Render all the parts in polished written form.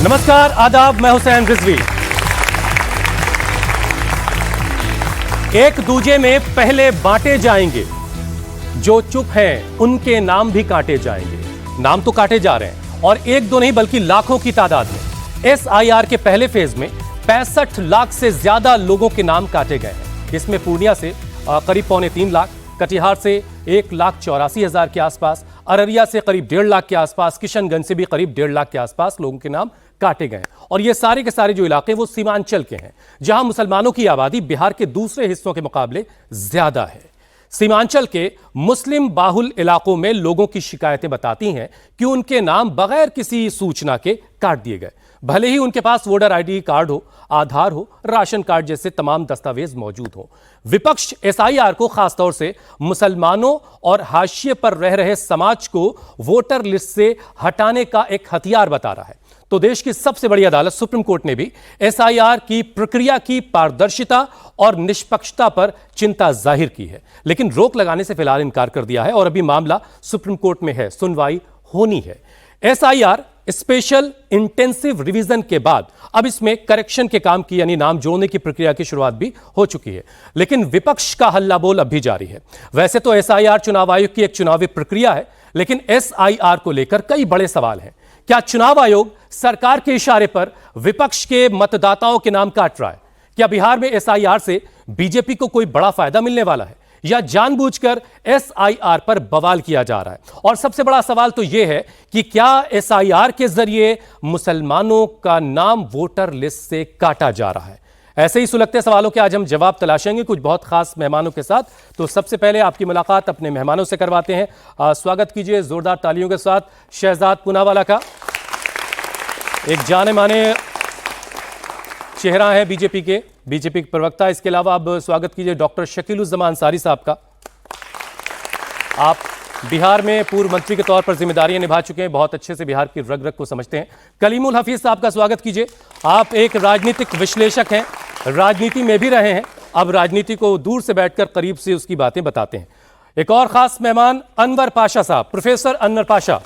नमस्कार, आदाब, मैं हुसैन रिजवी। एक दूजे में पहले बांटे जाएंगे, जो चुप हैं उनके नाम भी काटे जाएंगे। नाम तो काटे जा रहे हैं और एक दो नहीं बल्कि लाखों की तादाद में। SIR के पहले फेज में 65 लाख से ज्यादा लोगों के नाम काटे गए हैं। इसमें पूर्णिया से करीब 3.25 लाख, कटिहार से 1,84,000 के आसपास, अररिया से करीब 1.5 लाख के आसपास, किशनगंज से भी करीब 1.5 लाख के आसपास लोगों के नाम काटे गए। और ये सारे के सारे जो इलाके वो सीमांचल के हैं, जहां मुसलमानों की आबादी बिहार के दूसरे हिस्सों के मुकाबले ज्यादा है। सीमांचल के मुस्लिम बाहुल इलाकों में लोगों की शिकायतें बताती हैं कि उनके नाम बगैर किसी सूचना के काट दिए गए, भले ही उनके पास वोटर ID कार्ड हो, आधार हो, राशन कार्ड जैसे तमाम दस्तावेज मौजूद हो। विपक्ष SIR को खासतौर से मुसलमानों और हाशिए पर रह रहे समाज को वोटर लिस्ट से हटाने का एक हथियार बता रहा है। तो देश की सबसे बड़ी अदालत सुप्रीम कोर्ट ने भी SIR की प्रक्रिया की पारदर्शिता और निष्पक्षता पर चिंता जाहिर की है, लेकिन रोक लगाने से फिलहाल इनकार कर दिया है और अभी मामला सुप्रीम कोर्ट में है, सुनवाई होनी है। SIR स्पेशल इंटेंसिव रिवीजन के बाद अब इसमें करेक्शन के काम की यानी नाम जोड़ने की प्रक्रिया की शुरुआत भी हो चुकी है, लेकिन विपक्ष का हल्ला बोल अब भी जारी है। वैसे तो SIR चुनाव आयोग की एक चुनावी प्रक्रिया है, लेकिन SIR को लेकर कई बड़े सवाल हैं। क्या चुनाव आयोग सरकार के इशारे पर विपक्ष के मतदाताओं के नाम काट रहा है? क्या बिहार में SIR से बीजेपी को कोई बड़ा फायदा मिलने वाला है, या जानबूझकर SIR पर बवाल किया जा रहा है? और सबसे बड़ा सवाल तो यह है कि क्या SIR के जरिए मुसलमानों का नाम वोटर लिस्ट से काटा जा रहा है? ऐसे ही सुलगते सवालों के आज हम जवाब तलाशेंगे कुछ बहुत खास मेहमानों के साथ। तो सबसे पहले आपकी मुलाकात अपने मेहमानों से करवाते हैं। स्वागत कीजिए जोरदार तालियों के साथ शहजाद पूनावाला का। एक जाने माने चेहरा है बीजेपी के प्रवक्ता। इसके अलावा अब स्वागत कीजिए डॉक्टर शकीलुज़्ज़मान अंसारी साहब का। आप बिहार में पूर्व मंत्री के तौर पर जिम्मेदारियां निभा चुके हैं, बहुत अच्छे से बिहार की रग रग को समझते हैं। कलीमुल हफीज साहब का स्वागत कीजिए। आप एक राजनीतिक विश्लेषक हैं, राजनीति में भी रहे हैं, अब राजनीति को दूर से बैठकर करीब से उसकी बातें बताते हैं। एक और खास मेहमान अनवर पाशा साहब, प्रोफेसर अनवर पाशा।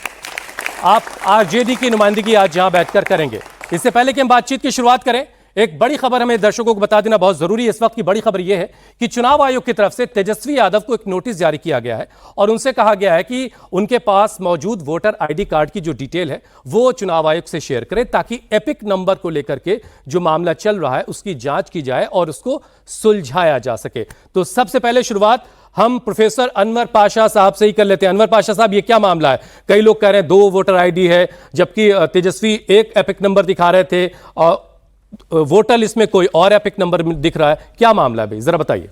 आप RJD की नुमाइंदगी आज यहां बैठकर करेंगे। इससे पहले कि हम बातचीत की शुरुआत करें, एक बड़ी खबर हमें दर्शकों को बता देना बहुत जरूरी है। इस वक्त की बड़ी खबर यह है कि चुनाव आयोग की तरफ से तेजस्वी यादव को एक नोटिस जारी किया गया है और उनसे कहा गया है कि उनके पास मौजूद वोटर ID कार्ड की जो डिटेल है वो चुनाव आयोग से शेयर करें, ताकि एपिक नंबर को लेकर के जो मामला चल रहा है उसकी जांच की जाए और उसको सुलझाया जा सके। तो सबसे पहले शुरुआत हम प्रोफेसर अनवर पाशा साहब से ही कर लेते हैं। अनवर पाशा साहब, ये क्या मामला है? कई लोग कह रहे हैं 2 वोटर ID है, जबकि तेजस्वी एक एपिक नंबर दिखा रहे थे और वोटर लिस्ट में कोई और एपिक नंबर दिख रहा है। क्या मामला है भाई, जरा बताइए।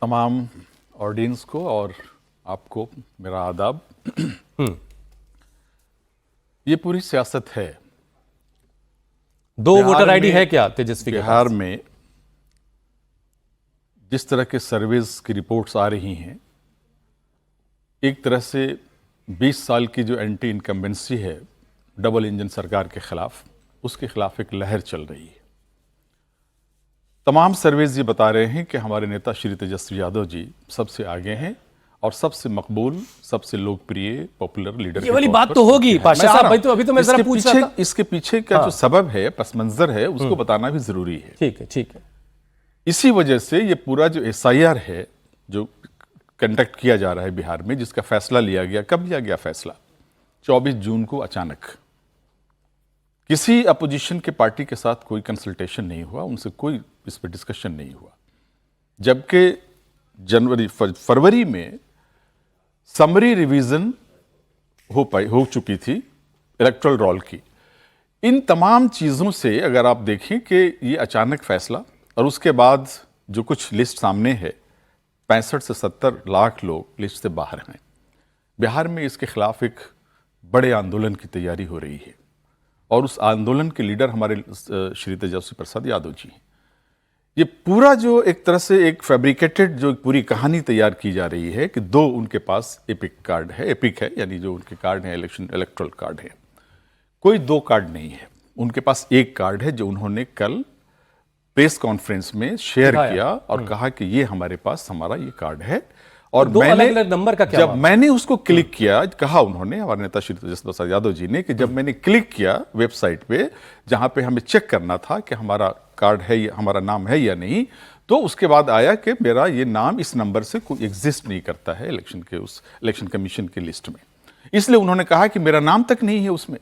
तमाम ऑडियंस को और आपको मेरा आदाब। ये पूरी सियासत है। 2 वोटर ID है क्या तेजस्वी के पास? बिहार में जिस तरह के सर्वेज की रिपोर्ट्स आ रही हैं, एक तरह से 20 साल की जो एंटी इनकम्बेंसी है डबल इंजन सरकार के खिलाफ, उसके खिलाफ एक लहर चल रही है। तमाम सर्वेज ये बता रहे हैं कि हमारे नेता श्री तेजस्वी यादव जी सबसे आगे हैं और सबसे मकबूल, सबसे लोकप्रिय, पॉपुलर लीडर। ये वाली बात तो होगी पाशा साहब, अभी तो मैं जरा पूछ रहा था। इसके पीछे का जो सबब है, पस मंजर है, उसको बताना भी जरूरी है। ठीक है। इसी वजह से ये पूरा जो SIR है जो कंडक्ट किया जा रहा है बिहार में, जिसका फैसला लिया गया, कब लिया गया फैसला? 24 जून को अचानक। किसी अपोजिशन के पार्टी के साथ कोई कंसल्टेशन नहीं हुआ, उनसे कोई इस पर डिस्कशन नहीं हुआ, जबकि फरवरी में समरी रिवीजन हो चुकी थी इलेक्टोरल रोल की। इन तमाम चीज़ों से अगर आप देखें कि ये अचानक फैसला, और उसके बाद जो कुछ लिस्ट सामने है, 65 से 70 लाख लोग लिस्ट से बाहर हैं। बिहार में इसके खिलाफ एक बड़े आंदोलन की तैयारी हो रही है और उस आंदोलन के लीडर हमारे श्री तेजस्वी प्रसाद यादव जी हैं। ये पूरा जो एक तरह से एक फैब्रिकेटेड जो पूरी कहानी तैयार की जा रही है कि 2 उनके पास एपिक कार्ड है, एपिक है यानी जो उनके कार्ड हैं इलेक्टोरल कार्ड है। कोई 2 कार्ड नहीं है, उनके पास एक कार्ड है जो उन्होंने कल प्रेस कॉन्फ्रेंस में शेयर किया और कहा कि ये हमारे पास हमारा ये कार्ड है और दो मैंने अलग-अलग नंबर का क्या जब बात? मैंने उसको क्लिक किया, कहा उन्होंने, हमारे नेता श्री तेजस्वी प्रसाद यादव जी ने, कि जब मैंने क्लिक किया वेबसाइट पे जहां पे हमें चेक करना था कि हमारा कार्ड है, हमारा नाम है या नहीं, तो उसके बाद आया कि मेरा ये नाम इस नंबर से कोई एग्जिस्ट नहीं करता है इलेक्शन कमीशन की लिस्ट में। इसलिए उन्होंने कहा कि मेरा नाम तक नहीं है उसमें।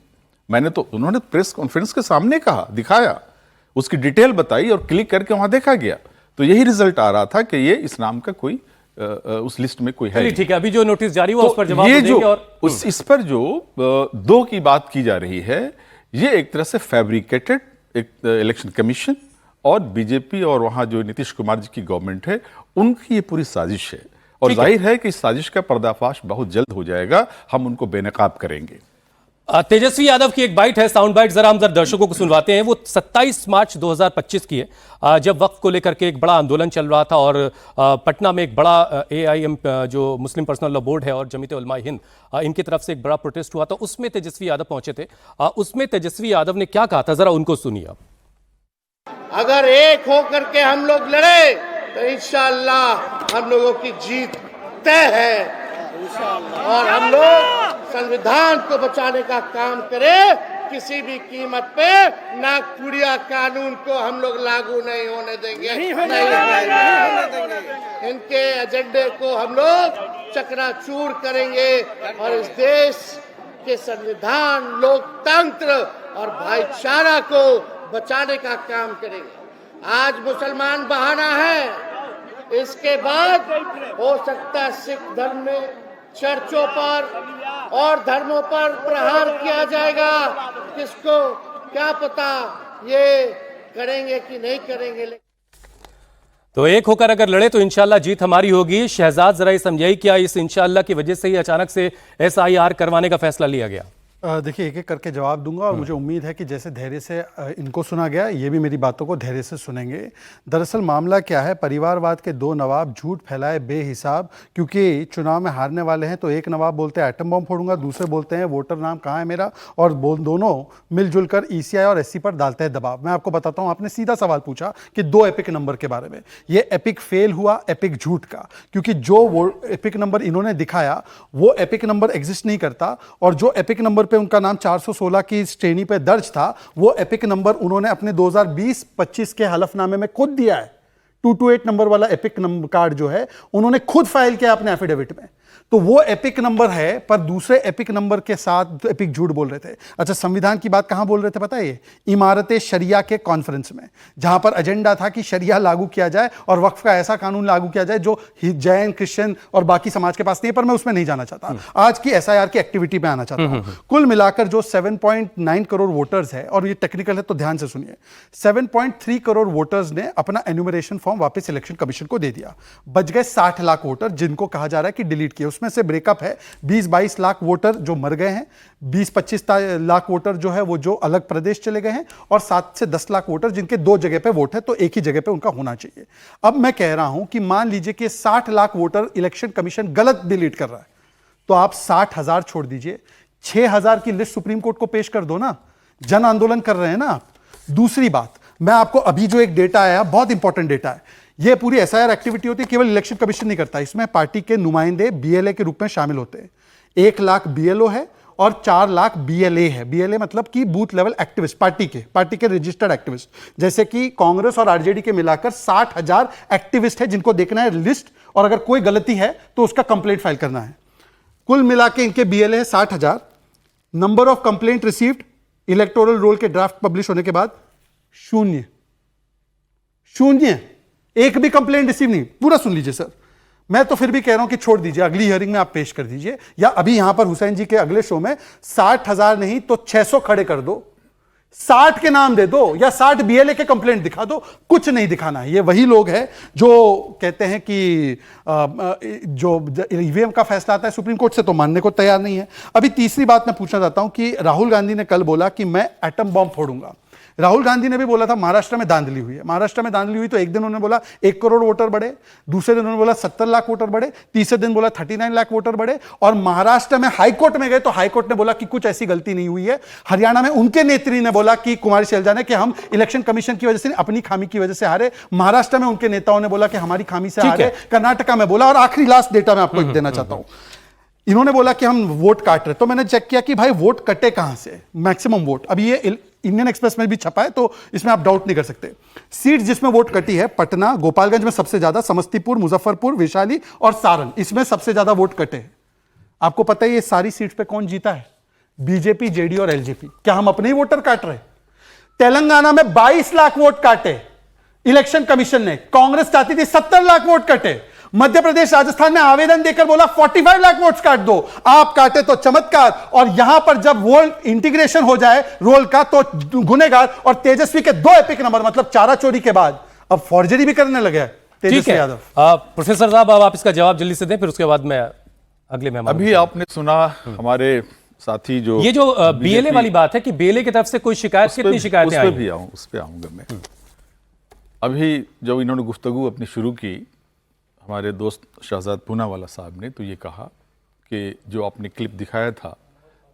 मैंने तो, उन्होंने प्रेस कॉन्फ्रेंस के सामने कहा, दिखाया, उसकी डिटेल बताई और क्लिक करके वहां देखा गया, तो यही रिजल्ट आ रहा था कि ये इस नाम का कोई उस लिस्ट में कोई है नहीं। ठीक है, अभी जो नोटिस जारी हुआ उस पर जवाब ये देंगे। और इस पर जो दो की बात की जा रही है, ये एक तरह से फैब्रिकेटेड एक इलेक्शन कमीशन और बीजेपी और वहां जो नीतीश कुमार जी की गवर्नमेंट है, उनकी ये पूरी साजिश है। और जाहिर है कि इस साजिश का पर्दाफाश बहुत जल्द हो जाएगा, हम उनको बेनकाब करेंगे। तेजस्वी यादव की एक बाइट है, साउंड बाइट जरा हम दर्शकों को सुनवाते हैं। वो 27 मार्च 2025 की है, जब वक्फ को लेकर के एक बड़ा आंदोलन चल रहा था और पटना में एक बड़ा AIM जो मुस्लिम पर्सनल लॉ बोर्ड है और जमीयत उलमा हिंद, इनकी तरफ से एक बड़ा प्रोटेस्ट हुआ था। उसमें तेजस्वी यादव पहुंचे थे। उसमें तेजस्वी यादव ने क्या कहा था, जरा उनको सुनिए आप। अगर एक होकर के हम लोग लड़े तो इंशाअल्लाह हम लोगों की जीत तय है और हम लोग संविधान को बचाने का काम करें। किसी भी कीमत पे नागपुरिया कानून को हम लोग लागू नहीं होने देंगे, नहीं होने देंगे। इनके एजेंडे को हम लोग चकनाचूर करेंगे और इस देश के संविधान, लोकतंत्र और भाईचारा को बचाने का काम करेंगे। आज मुसलमान बहाना है, इसके बाद हो सकता है सिख धर्म में चर्चों पर और धर्मों पर प्रहार किया जाएगा। किसको क्या पता ये करेंगे कि नहीं करेंगे। तो एक होकर अगर लड़े तो इंशाल्लाह जीत हमारी होगी। शहजाद, जरा ये समझाइए, क्या इस इंशाल्लाह की वजह से ही अचानक से SIR करवाने का फैसला लिया गया? देखिए, एक एक करके जवाब दूंगा और मुझे उम्मीद है कि जैसे धैर्य से इनको सुना गया, ये भी मेरी बातों को धैर्य से सुनेंगे। दरअसल मामला क्या है, परिवारवाद के दो नवाब झूठ फैलाए बेहिसाब, क्योंकि चुनाव में हारने वाले हैं। तो एक नवाब बोलते हैं एटम बम फोड़ूंगा, दूसरे बोलते हैं वोटर नाम कहाँ है मेरा, और दोनों मिलजुल कर ECI और SC पर डालते हैं दबाव। मैं आपको बताता हूँ, आपने सीधा सवाल पूछा कि 2 एपिक नंबर के बारे में। ये एपिक फेल हुआ एपिक झूठ का, क्योंकि जो वो एपिक नंबर इन्होंने दिखाया वो एपिक नंबर एग्जिस्ट नहीं करता, और जो एपिक नंबर पे उनका नाम 416 की श्रेणी पे दर्ज था, वो एपिक नंबर उन्होंने अपने 2020-25 के हलफनामे में खुद दिया है। 228 नंबर वाला एपिक नंबर कार्ड जो है उन्होंने खुद फाइल किया अपने एफिडेविट में। तो वो एपिक नंबर है, पर दूसरे एपिक नंबर के साथ एपिक झूठ बोल रहे थे। अच्छा, संविधान की बात कहां बोल रहे थे पता है? ये इमारत शरिया के कॉन्फ्रेंस में, जहां पर एजेंडा था कि शरिया लागू किया जाए और वक्फ का ऐसा कानून लागू किया जाए जो जैन, क्रिश्चियन और बाकी समाज के पास नहीं है। पर मैं उसमें नहीं जाना चाहता, आज की SIR की एक्टिविटी पे आना चाहता हूं। कुल मिलाकर जो 7.9 करोड़ वोटर्स है, और ये टेक्निकल है तो ध्यान से सुनिए, 7.3 करोड़ वोटर्स ने अपना एन्यूमरेशन फॉर्म वापस इलेक्शन कमीशन को दे दिया। बच गए 60 लाख वोटर, जिनको कहा जा रहा है कि डिलीट किए। उसमें से ब्रेकअप है, 20-22 लाख वोटर जो मर गए हैं, 20-25 लाख वोटर जो है वो जो अलग प्रदेश चले गए हैं, और 7 से 10 लाख वोटर जिनके 2 जगह पे वोट है, तो एक ही जगह पे उनका होना चाहिए। अब मैं कह रहा हूं कि मान लीजिए कि 60 लाख वोटर इलेक्शन कमीशन गलत डिलीट कर रहा है, तो आप 60,000 छोड़ दीजिए, 6,000 की लिस्ट सुप्रीम कोर्ट को पेश कर दो ना। जन आंदोलन कर रहे हैं ना आप। दूसरी बात, मैं आपको अभी जो एक डेटा आया, बहुत इंपॉर्टेंट डेटा है, ये पूरी SIR एक्टिविटी होती है, केवल इलेक्शन कमीशन नहीं करता, इसमें पार्टी के नुमाइंदे BLA के रूप में शामिल होते हैं। 1 लाख BLO है और 4 लाख BLA है। BLA मतलब कि बूथ लेवल एक्टिविस्ट, पार्टी के रजिस्टर्ड एक्टिविस्ट, जैसे कि कांग्रेस और RJD के मिलाकर 60,000 एक्टिविस्ट है जिनको देखना है लिस्ट, और अगर कोई गलती है तो उसका कंप्लेंट फाइल करना है। कुल मिला के इनके BLA है 60,000। Number of complaint received electoral roll के ड्राफ्ट पब्लिश होने के बाद 0, एक भी कंप्लेंट रिसीव नहीं। पूरा सुन लीजिए सर, मैं तो फिर भी कह रहा हूं कि छोड़ दीजिए, अगली हियरिंग में आप पेश कर दीजिए, या अभी यहां पर हुसैन जी के अगले शो में 60,000 नहीं तो 600 खड़े कर दो, 60 के नाम दे दो, या 60 BLA के कंप्लेंट दिखा दो। कुछ नहीं दिखाना है। ये वही लोग हैं जो कहते हैं कि जो EVM का फैसला आता है सुप्रीम कोर्ट से, तो मानने को तैयार नहीं है। अभी तीसरी बात मैं पूछना चाहता हूं कि राहुल गांधी ने कल बोला कि मैं एटम बॉम्ब फोड़ूंगा। राहुल गांधी ने भी बोला था महाराष्ट्र में धांधली हुई है। महाराष्ट्र में धांधली हुई तो एक दिन उन्होंने बोला 1 करोड़ वोटर बढ़े, दूसरे दिन उन्होंने बोला 70 लाख वोटर बढ़े, तीसरे दिन बोला 39 लाख वोटर बढ़े, और महाराष्ट्र में हाईकोर्ट में गए तो हाईकोर्ट ने बोला कि कुछ ऐसी गलती नहीं हुई है। हरियाणा में उनके नेत्री ने बोला कि कुमारी शैलजा ने कि हम इलेक्शन कमीशन की वजह से, अपनी खामी की वजह से हारे। महाराष्ट्र में उनके नेताओं ने बोला कि हमारी खामी से हारे। कर्नाटका में बोला, और आखिरी लास्ट डेटा मैं आपको देना चाहता हूं, इन्होंने बोला कि हम वोट काट रहे। तो मैंने चेक किया कि भाई वोट कटे कहां से, मैक्सिमम वोट। अब ये इंडियन एक्सप्रेस में भी छपा है तो इसमें आप डाउट नहीं कर सकते। सीट जिसमें वोट कटी है पटना, गोपालगंज में सबसे ज्यादा, समस्तीपुर, मुजफ्फरपुर, वैशाली और सारण, इसमें सबसे ज्यादा वोट कटे हैं। आपको पता है ये सारी सीट पे कौन जीता है? बीजेपी, जेडी और एलजेपी। क्या हम अपने ही वोटर काट रहे? तेलंगाना में 22 लाख वोट काटे इलेक्शन कमीशन ने, कांग्रेस चाहती थी 70 लाख वोट कटे। मध्य प्रदेश, राजस्थान में आवेदन देकर बोला 45 लाख वोट्स काट दो, आप काटे तो चमत्कार। और यहां पर जब वोट इंटीग्रेशन हो जाए रोल का तो गुनेगार, और तेजस्वी के 2 एपिक नंबर, मतलब चारा चोरी के बाद अब फॉर्जरी भी करने लगे तेजस्वी यादव। प्रोफेसर साहब अब आप इसका जवाब जल्दी से दें, फिर उसके बाद मैं अगले मेहमान। अभी आपने सुना हमारे साथी जो ये जो बीएलए वाली बात है कि बीएलए की तरफ से कोई शिकायत, कितनी शिकायतें आई? उस पे आऊंगा मैं। अभी जब इन्होंने गुफ्तगू अपनी शुरू की, हमारे दोस्त शहजाद पूनावाला साहब ने तो ये कहा कि जो आपने क्लिप दिखाया था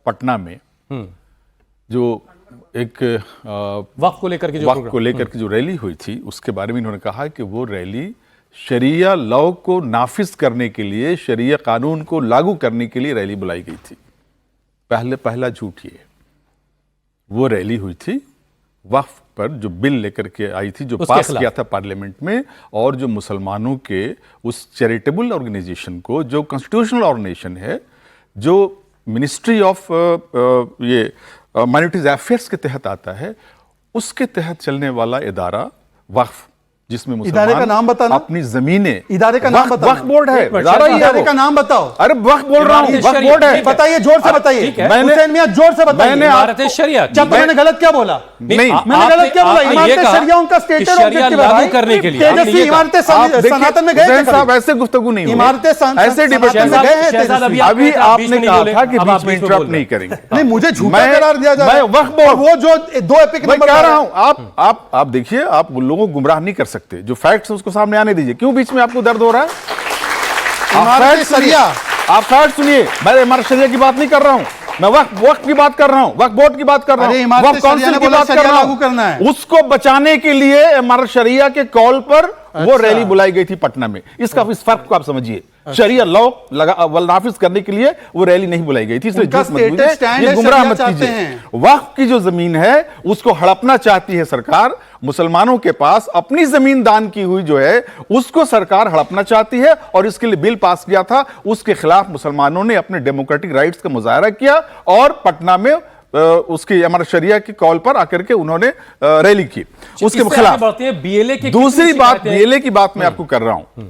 पटना में, जो एक वक्फ को लेकर के जो रैली हुई थी, उसके बारे में इन्होंने कहा कि वो रैली शरिया लॉ को नाफिज करने के लिए, शरिया कानून को लागू करने के लिए रैली बुलाई गई थी। पहला झूठ ये, वो रैली हुई थी वक्फ पर जो बिल लेकर के आई थी, जो पास किया था पार्लियामेंट में, और जो मुसलमानों के उस चैरिटेबल ऑर्गेनाइजेशन को, जो कॉन्स्टिट्यूशनल ऑर्गेनाइजेशन है, जो मिनिस्ट्री ऑफ ये माइनॉरिटीज अफेयर्स के तहत आता है, उसके तहत चलने वाला इदारा वक्फ, जिसमें इदारे का नाम बताना, अपनी जमीनें, इदारे का नाम बताओ। वक्फ बोर्ड है, इदारे का नाम बताओ। अरे वक्फ बोल रहा हूँ, वक्फ बोर्ड है। बताइए, जोर से बताइए, हुसैन मियां जोर से बताइए। इमारत शरिया, जब मैंने गलत क्या बोला? नहीं, मैंने गलत क्या बोला? इमारत शरिया उनका स्टेटेड ऑब्जेक्टिव है भाई, करने के लिए। तेजस्वी इमारतें सनातन में गए थे साहब, ऐसे गुफ्तगू नहीं, इमारतें ऐसे डिबेट में गए हैं। अभी आपने कहा था कि बीच में इंटरप्ट नहीं करेंगे। नहीं, मुझे झूठा करार दिया जा रहा है। वक्फ बोर्ड, वो जो 2 एपिक नंबर कह रहा हूं, आप देखिए, आप लोगों को गुमराह नहीं कर सकते। जो फैक्ट्स उसको सामने आने दीजिए। क्यों बीच में आपको दर्द हो रहा है? आप फैक्ट सुनिए। मैं इमारत शरिया की बात नहीं कर रहा हूं, मैं वक्फ की बात कर रहा हूं, वक्फ बोर्ड की बात कर रहा हूं, वक्फ काउंसिल की बात कर रहा हूं। उसको बचाने के लिए इमारत शरिया के कॉल पर वो रैली बुलाई गई थी पटना में। इस फर्क को आप समझिए। शरिया लॉ नाफिज करने के लिए वो रैली नहीं बुलाई गई थी, इसलिए झूठ मत बोलिए, गुमराह मत कीजिए। वक्फ की जो जमीन है उसको हड़पना चाहती है सरकार। मुसलमानों के पास अपनी जमीन दान की हुई जो है उसको सरकार हड़पना चाहती है, और इसके लिए बिल पास किया था। उसके खिलाफ मुसलमानों ने अपने डेमोक्रेटिक राइट्स का मुजाहरा किया, और पटना में उसकी हमारे शरिया की कॉल पर आकर के उन्होंने रैली की उसके खिलाफ। बीएलए की दूसरी बात, बीएलए की बात मैं आपको कर रहा हूं।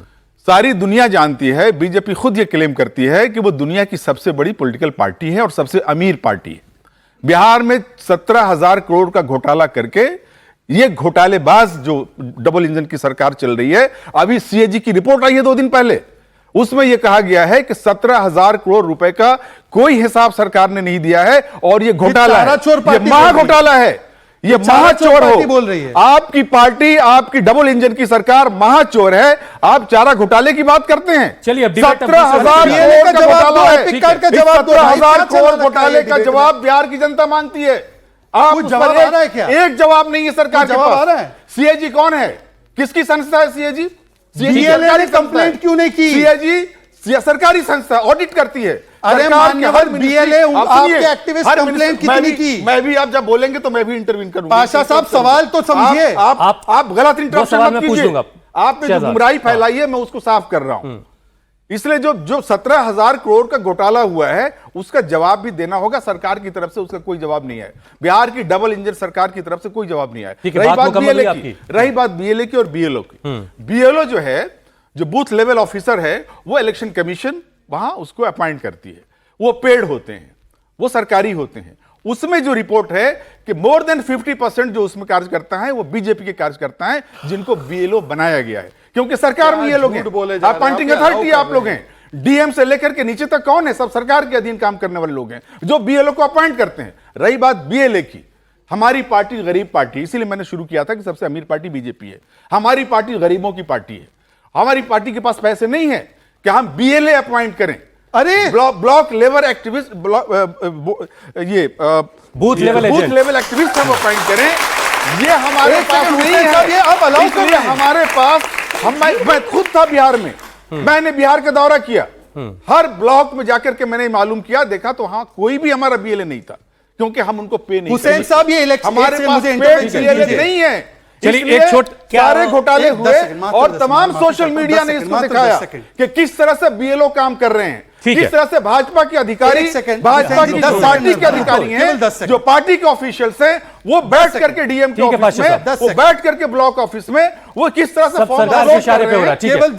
सारी दुनिया जानती है, बीजेपी खुद ये क्लेम करती है कि वो दुनिया की सबसे बड़ी पॉलिटिकल पार्टी है और सबसे अमीर पार्टी है। बिहार में 17,000 करोड़ का घोटाला करके ये घोटालेबाज जो डबल इंजन की सरकार चल रही है, अभी सीएजी की रिपोर्ट आई है 2 दिन पहले, उसमें यह कहा गया है कि 17,000 करोड़ रुपए का कोई हिसाब सरकार ने नहीं दिया है, और ये घोटाला है, ये महाघोटाला है, ये महाचोर हो। बोल रही है आपकी पार्टी, आपकी डबल इंजन की सरकार महाचोर है। आप चारा घोटाले की बात करते हैं। चलिए, 17,000 करोड़ का घोटाला है। 17,000 करोड़ घोटाले का जवाब बिहार की जनता मांगती है। आप जवाब आ रहा है क्या? एक जवाब नहीं है सरकार के पास। सीएजी कौन है? किसकी संस्था है सीएजी? बीएलए ने कंप्लेंट क्यों नहीं की? सीएजी सरकारी संस्था, ऑडिट करती है। अरे मान्यवर बीएलए, आपके एक्टिविस्ट कंप्लेंट कितनी की? मैं भी, आप जब बोलेंगे तो मैं भी इंटरवीन करूंगा। पाशा साहब, सवाल तो समझिए। आप गलत इंटरप्शन मत कीजिए। आपने जो गुमराही फैलाई है, मैं उसको साफ कर रहा हूं। इसलिए जो 17,000 करोड़ का घोटाला हुआ है उसका जवाब भी देना होगा सरकार की तरफ से। उसका कोई जवाब नहीं है। बिहार की डबल इंजन सरकार की तरफ से कोई जवाब नहीं आया। रही बात बीएलए की और बीएलओ की। बीएलओ जो है, जो बूथ लेवल ऑफिसर है, वो इलेक्शन कमीशन वहां उसको अपॉइंट करती है। वो पेड होते हैं, वो सरकारी होते हैं। उसमें जो रिपोर्ट है कि मोर देन 50% जो उसमें कार्यकर्ता है वो बीजेपी के कार्यकर्ता हैं, जिनको बीएलओ बनाया गया है, क्योंकि सरकार में ये लोग हैं, अपॉइंटिंग अथॉरिटी आप लोग हैं। डीएम से लेकर के नीचे तक कौन है? सब सरकार के अधीन काम करने वाले लोग हैं जो बीएलओ को अपॉइंट करते हैं। रही बात बीएलए की, हमारी पार्टी गरीब पार्टी, इसीलिए मैंने शुरू किया था कि सबसे अमीर पार्टी बीजेपी है। हमारी पार्टी गरीबों की पार्टी है। हमारी पार्टी के पास पैसे नहीं है कि हम बीएलए अपॉइंट करें। अरे block level activist, booth level activist हम अपॉइंट करें, ये हमारे पास नहीं है। ये अब अलाउ कर रहे हैं। हमारे पास मैं खुद था बिहार में, मैंने बिहार का दौरा किया, हर ब्लॉक में जाकर के मैंने मालूम किया, देखा तो हाँ कोई भी हमारा बीएलए नहीं था, क्योंकि हम उनको पे नहीं हुसैन साहब ये इलेक्शन हमारे पास बीएलए नहीं है। चलिए एक छोट सारे घोटाले हुए और तमाम सोशल मीडिया ने इसको दिखाया कि किस तरह से बीएलओ काम कर रहे हैं, किस तरह से भाजपा के अधिकारी, भाजपा की जो पार्टी के अधिकारी हैं, जो पार्टी के ऑफिशियल्स हैं, वो बैठ करके डीएम के ऑफिस में, वो बैठ करके ब्लॉक ऑफिस में, वो किस तरह से फॉर्म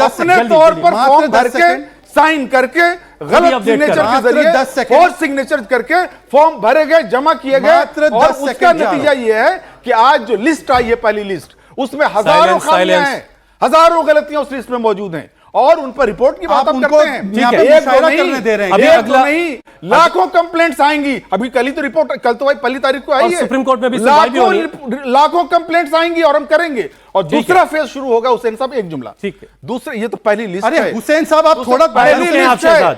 अपने तौर पर फॉर्म भर के साइन करके गलत सिग्नेचर के जरिए फोर्स सिग्नेचर करके फॉर्म भरे गए, जमा किए गए, और उसका नतीजा यह है कि आज जो लिस्ट आई है, पहली लिस्ट, उसमें हजारों खामियां हैं, हजारों गलतियां उस लिस्ट में मौजूद हैं, और उन पर रिपोर्ट की बात हम करते हैं। करने दे रहे हैं। अभी अगला नहीं, लाखों कंप्लेंट्स आएंगी। अभी कल ही तो रिपोर्ट, कल तो भाई पहली तारीख को आई है, सुप्रीम कोर्ट में भी लाखों कंप्लेंट्स आएंगी और हम करेंगे। और दूसरा फेज शुरू होगा। हुसैन साहब एक जुमला, ठीक है, दूसरा, ये तो पहली लिस्ट अरे है। हुसैन साहब आप थोड़ा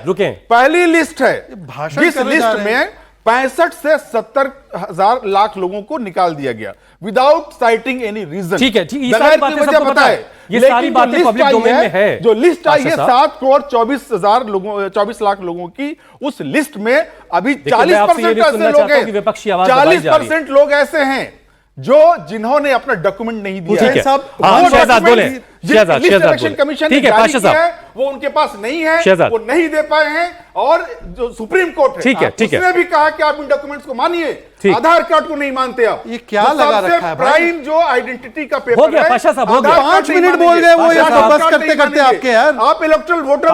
रुकें, पहली लिस्ट है, जिस लिस्ट में 65 से 70 हजार लाख लोगों को निकाल दिया गया विदाउट साइटिंग एनी रीजन। ठीक है, ये सारी बातें सबको पता है, ये सारी बातें पब्लिक डोमेन में है। जो लिस्ट आई है 7 करोड़ 24 लोगों, 24 लाख लोगों की, उस लिस्ट में अभी 40% ऐसे लोग हैं, 40% लोग ऐसे हैं जो जिन्होंने अपना डॉक्यूमेंट नहीं दिया है। शहजाद बोले, इलेक्शन कमीशन ने जारी किया है, वो उनके पास नहीं है, वो नहीं दे पाए हैं। और जो सुप्रीम कोर्ट है, उसने भी कहा कि आप इन डॉक्यूमेंट्स को मानिए, आधार कार्ड को नहीं मानते आप। ये क्या लगा रखा है प्राइम जो आइडेंटिटी का पेपर हो गया, पाशा साहब हो गया, 5 मिनट बोल गए वो, ये तो बस करते करते आपके यार, आप इलेक्टोरल वोटर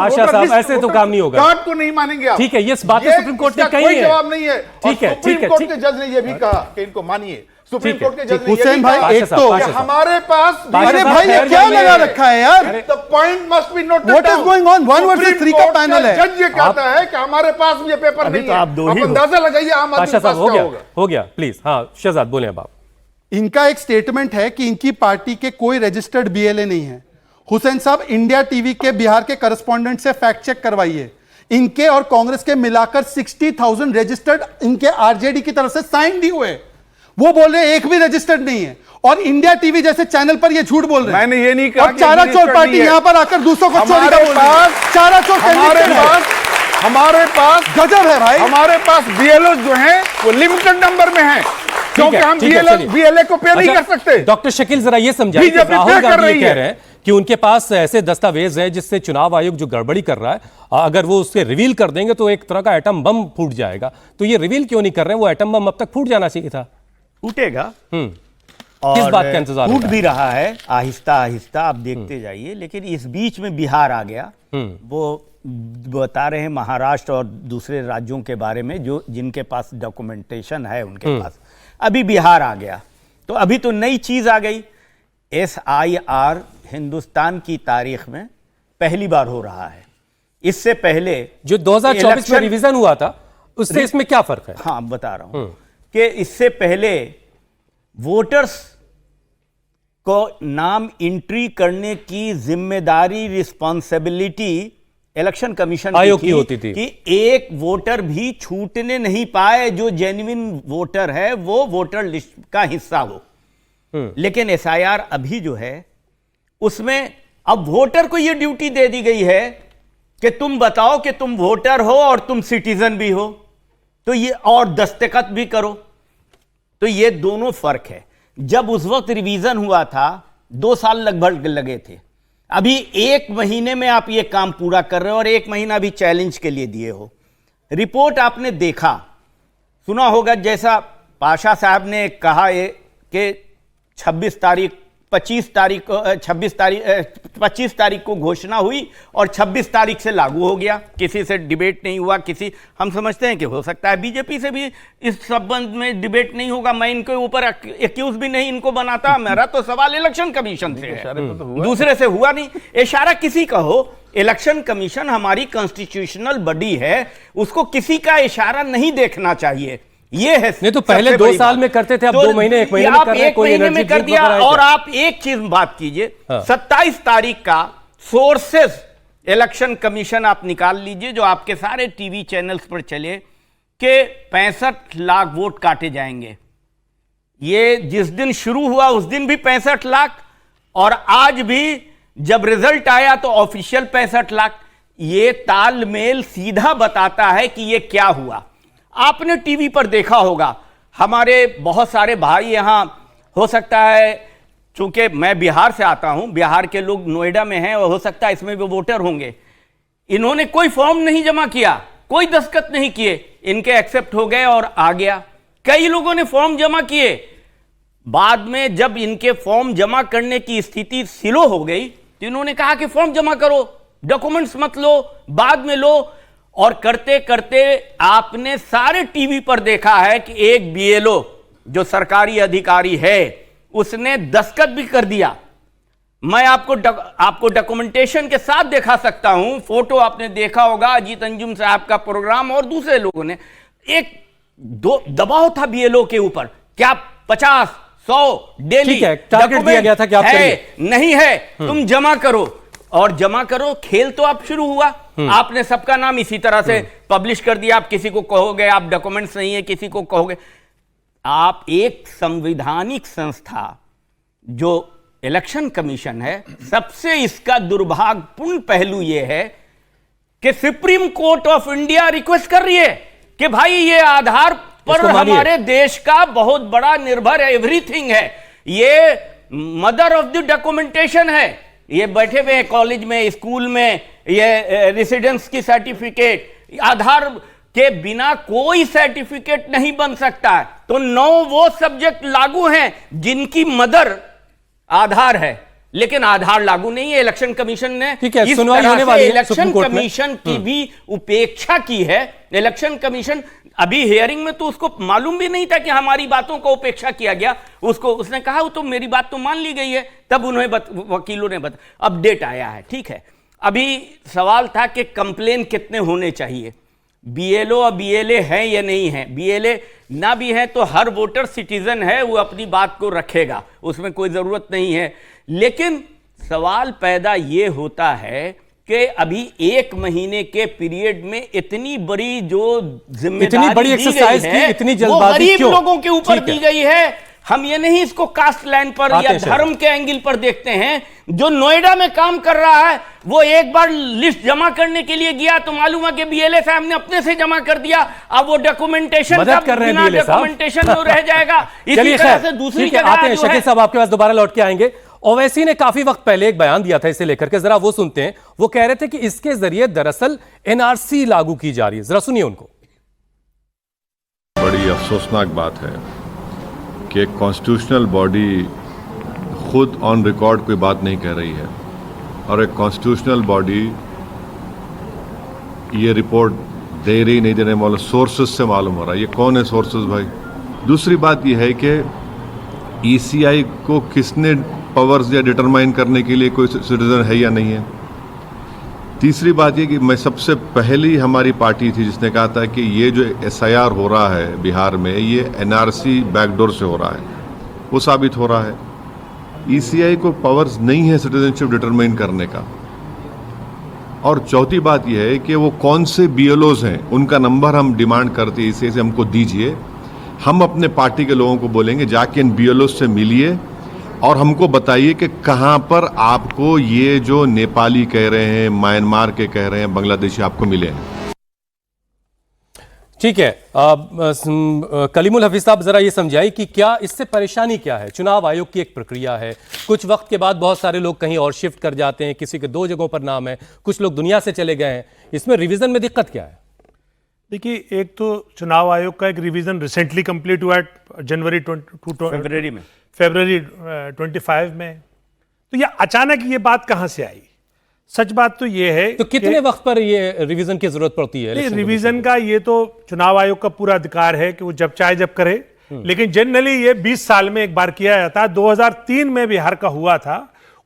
ऐसे तो काम नहीं होगा, कार्ड को नहीं मानेंगे आप। ठीक है, ये बातें सुप्रीम कोर्ट ने कही है, कोई जवाब नहीं है। ठीक है, सुप्रीम कोर्ट के जज ने यह भी कहा कि इनको मानिए। सुप्रीम कोर्ट के जज ने हुसैन भाई, एक तो हमारे पास, अरे भाई ये क्या लगा रखा है यार, the point must be noted. What is going on? 1 versus 3 का पैनल है। जज ये कहता है कि हमारे पास ये पेपर नहीं है। आप अंदाजा लगाइए आम आदमी के पास क्या होगा। हो गया, प्लीज। हाँ शहजाद बोले अब आप। इनका एक स्टेटमेंट है कि इनकी पार्टी के कोई रजिस्टर्ड बीएलए नहीं है। हुसैन साहब, इंडिया टीवी के बिहार के करस्पॉन्डेंट से फैक्ट चेक करवाइए। इनके और कांग्रेस के मिलाकर 60,000 रजिस्टर्ड इनके आरजेडी की तरफ से साइन भी हुए। वो बोल रहे एक भी रजिस्टर्ड नहीं है, और इंडिया टीवी जैसे चैनल पर ये झूठ बोल रहे हैं। मैंने ये नहीं कहा। और चारा चोर पार्टी यहां पर आकर दूसरों को चोरी का बोल रही है। चारा चोर हमारे पास गजब है भाई। हमारे पास बीएलओ जो हैं वो लिमिटेड नंबर में हैं, क्योंकि हम बीएलए को पे नहीं कर सकते। डॉक्टर शकील जरा ये समझाइए, राहुल गांधी ये कह रहे हैं कि उनके पास ऐसे दस्तावेज है जिससे चुनाव आयोग जो गड़बड़ी कर रहा है, अगर वो उससे रिवील कर देंगे तो एक तरह का एटम बम फूट जाएगा। तो ये रिवील क्यों नहीं कर रहे हैं? वो एटम बम अब तक फूट जाना चाहिए था। फूटेगा, किस बात का इंतजार? फूट भी रहा है आहिस्ता आहिस्ता, आप देखते जाइए। लेकिन इस बीच में बिहार आ गया। वो बता रहे हैं महाराष्ट्र और दूसरे राज्यों के बारे में जो जिनके पास डॉक्यूमेंटेशन है उनके पास। अभी बिहार आ गया, तो अभी तो नई चीज आ गई। SIR हिंदुस्तान की तारीख में पहली बार हो रहा है। इससे पहले जो 2024 में रिवीजन हुआ था, उससे इसमें क्या फर्क है? हाँ, बता रहा हूं कि इससे पहले वोटर्स को नाम एंट्री करने की जिम्मेदारी, रिस्पॉन्सिबिलिटी इलेक्शन कमीशन आयोग की होती थी कि एक वोटर भी छूटने नहीं पाए, जो जेन्युइन वोटर है वो वोटर लिस्ट का हिस्सा हो। लेकिन SIR अभी जो है उसमें अब वोटर को यह ड्यूटी दे दी गई है कि तुम बताओ कि तुम वोटर हो और तुम सिटीजन भी हो, तो ये और दस्तखत भी करो। तो ये दोनों फर्क है। जब उस वक्त रिवीजन हुआ था 2 साल लगभग लगे थे, अभी 1 महीने में आप ये काम पूरा कर रहे हो, और 1 महीना भी चैलेंज के लिए दिए हो। रिपोर्ट आपने देखा सुना होगा, जैसा पाशा साहब ने कहा है कि 25 तारीख को घोषणा हुई और 26 तारीख से लागू हो गया। किसी से डिबेट नहीं हुआ। हम समझते हैं कि हो सकता है बीजेपी से भी इस संबंध में डिबेट नहीं होगा। मैं इनके ऊपर एक्यूज भी नहीं इनको बनाता। मेरा तो सवाल इलेक्शन कमीशन से है, दूसरे से हुआ नहीं। इशारा किसी का हो, इलेक्शन कमीशन हमारी कॉन्स्टिट्यूशनल बॉडी है, उसको किसी का इशारा नहीं देखना चाहिए। ये है। नहीं तो पहले सबसे 2 बड़ी साल बात। में करते थे, अब तो 2 महीने 1 महीने में आप कर रहे हैं, 1 कोई महीने एनर्जी में कर ड्रिंक दिया। वगैरह है और क्या? आप एक चीज बात कीजिए, हाँ। 27 तारीख का सोर्सेस इलेक्शन कमीशन आप निकाल लीजिए, जो आपके सारे टीवी चैनल्स पर चले, कि 65 लाख वोट काटे जाएंगे। ये जिस दिन शुरू हुआ उस दिन भी 65 लाख, और आज भी जब रिजल्ट आया तो ऑफिशियल 65 लाख। ये तालमेल सीधा बताता है कि ये क्या हुआ। आपने टीवी पर देखा होगा, हमारे बहुत सारे भाई यहां, हो सकता है चूंकि मैं बिहार से आता हूं, बिहार के लोग नोएडा में हैं और हो सकता है इसमें भी वोटर होंगे। इन्होंने कोई फॉर्म नहीं जमा किया, कोई दस्तखत नहीं किए, इनके एक्सेप्ट हो गए और आ गया। कई लोगों ने फॉर्म जमा किए, बाद में जब इनके फॉर्म जमा करने की स्थिति सिलो हो गई तो इन्होंने कहा कि फॉर्म जमा करो, डॉक्यूमेंट्स मत लो, बाद में लो। और करते करते आपने सारे टीवी पर देखा है कि एक बीएलओ जो सरकारी अधिकारी है उसने दस्तखत भी कर दिया। मैं आपको डॉक्यूमेंटेशन के साथ दिखा सकता हूं, फोटो आपने देखा होगा, अजीत अंजुम साहब का प्रोग्राम और दूसरे लोगों ने। एक दबाव था बीएलओ के ऊपर, क्या 50, 100 डेली ठीक है, टारगेट दिया गया था कि आप है, नहीं है, तुम जमा करो। और जमा करो, खेल तो अब शुरू हुआ। आपने सबका नाम इसी तरह से पब्लिश कर दिया। आप किसी को कहोगे आप डॉक्यूमेंट्स नहीं है, किसी को कहोगे। आप एक संवैधानिक संस्था जो इलेक्शन कमीशन है, सबसे इसका दुर्भाग्यपूर्ण पहलू यह है कि supreme court of India request कर रही है कि भाई ये आधार पर हमारे देश का बहुत बड़ा निर्भर है, एवरीथिंग है, ये मदर ऑफ द डॉक्यूमेंटेशन है। ये बैठे हुए कॉलेज में, स्कूल में, ये रेसिडेंस की सर्टिफिकेट, आधार के बिना कोई सर्टिफिकेट नहीं बन सकता है। तो 9 वो सब्जेक्ट लागू हैं जिनकी मदर आधार है, लेकिन आधार लागू नहीं है। इलेक्शन कमीशन ने इस तरह से इलेक्शन कमीशन की भी उपेक्षा की है। इलेक्शन कमीशन अभी हियरिंग में तो उसको मालूम भी नहीं था कि हमारी बातों को उपेक्षा किया गया। उसने कहा वो तो मेरी बात तो मान ली गई है, तब उन्हें वकीलों ने अपडेट आया है। ठीक है, अभी सवाल था कि कंप्लेन कितने होने चाहिए। बीएलओ और बीएलए हैं या नहीं है। बीएलए ना भी है तो हर वोटर सिटीजन है, वो अपनी बात को रखेगा, उसमें कोई जरूरत नहीं है। लेकिन सवाल पैदा ये होता है कि अभी 1 महीने के पीरियड में इतनी बड़ी जो जिम्मेदारी, इतनी बड़ी एक्सरसाइज की, इतनी जल्दबाजी गरीब लोगों के ऊपर दी गई है। हम ये नहीं इसको कास्ट लाइन पर या धर्म के एंगल पर देखते हैं। जो नोएडा में काम कर रहा है वो एक बार लिस्ट जमा करने के लिए गया तो मालूम है कि बीएलए साहब ने अपने से जमा कर दिया। अब वो डॉक्यूमेंटेशन बिना डॉक्यूमेंटेशन में रह जाएगा। इसी तरह से दूसरी जगह आते हैं शकील साहब, आपके पास दोबारा लौट के आएंगे। ओवैसी ने काफी वक्त पहले एक बयान दिया था इसे लेकर के, जरा वो सुनते हैं। वो कह रहे थे कि इसके जरिए दरअसल एनआरसी लागू की जा रही है, जरा सुनिए उनको। बड़ी अफसोसनाक बात है कि एक कॉन्स्टिट्यूशनल बॉडी खुद ऑन रिकॉर्ड कोई बात नहीं कह रही है और एक कॉन्स्टिट्यूशनल बॉडी ये रिपोर्ट दे रही नहीं देने वाले सोर्सेस से मालूम हो रहा है। ये कौन है सोर्सेस भाई? दूसरी बात ये है कि ईसीआई को किसने पावर्स या डिटरमाइन करने के लिए कोई सिटीजन है या नहीं है। तीसरी बात ये कि मैं सबसे पहली हमारी पार्टी थी जिसने कहा था कि ये जो एसआईआर हो रहा है बिहार में, ये एनआरसी बैकडोर से हो रहा है। वो साबित हो रहा है। ईसीआई को पावर्स नहीं है सिटीजनशिप डिटरमाइन करने का। और चौथी बात यह है कि वो कौन से बीएलओज हैं, उनका नंबर हम डिमांड करते हैं ईसीआई से हमको दीजिए। हम अपने पार्टी के लोगों को बोलेंगे जाके इन बीएलओ से मिलिए और हमको बताइए कि कहां पर आपको ये जो नेपाली कह रहे हैं, म्यांमार के कह रहे हैं, बांग्लादेशी आपको मिले हैं। ठीक है, कलीमुल हफीज साहब जरा ये समझाइए कि क्या इससे परेशानी क्या है। चुनाव आयोग की एक प्रक्रिया है, कुछ वक्त के बाद बहुत सारे लोग कहीं और शिफ्ट कर जाते हैं, किसी के 2 जगहों पर नाम है, कुछ लोग दुनिया से चले गए हैं। इसमें रिवीजन में दिक्कत क्या है? देखिए, एक तो चुनाव आयोग का एक रिवीजन रिसेंटली कंप्लीट हुआ है जनवरी फरवरी 25 में। तो ये अचानक ये बात कहां से आई? सच बात तो ये है, तो कितने वक्त पर ये रिवीजन की जरूरत पड़ती है? रिवीजन का ये तो चुनाव आयोग का पूरा अधिकार है कि वो जब चाहे जब करे, लेकिन जनरली ये 20 साल में एक बार किया जाता है। 2003 में बिहार का हुआ था,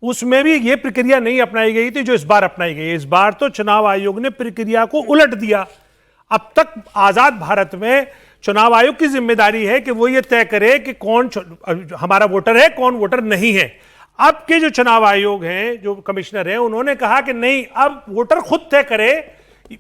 उसमें भी ये प्रक्रिया नहीं अपनाई गई थी जो इस बार अपनाई गई है। इस बार तो चुनाव आयोग ने प्रक्रिया को उलट दिया। अब तक आजाद भारत में चुनाव आयोग की जिम्मेदारी है कि वो ये तय करे कि कौन हमारा वोटर है, कौन वोटर नहीं है। अब के जो चुनाव आयोग हैं, जो कमिश्नर हैं, उन्होंने कहा कि नहीं, अब वोटर खुद तय करे,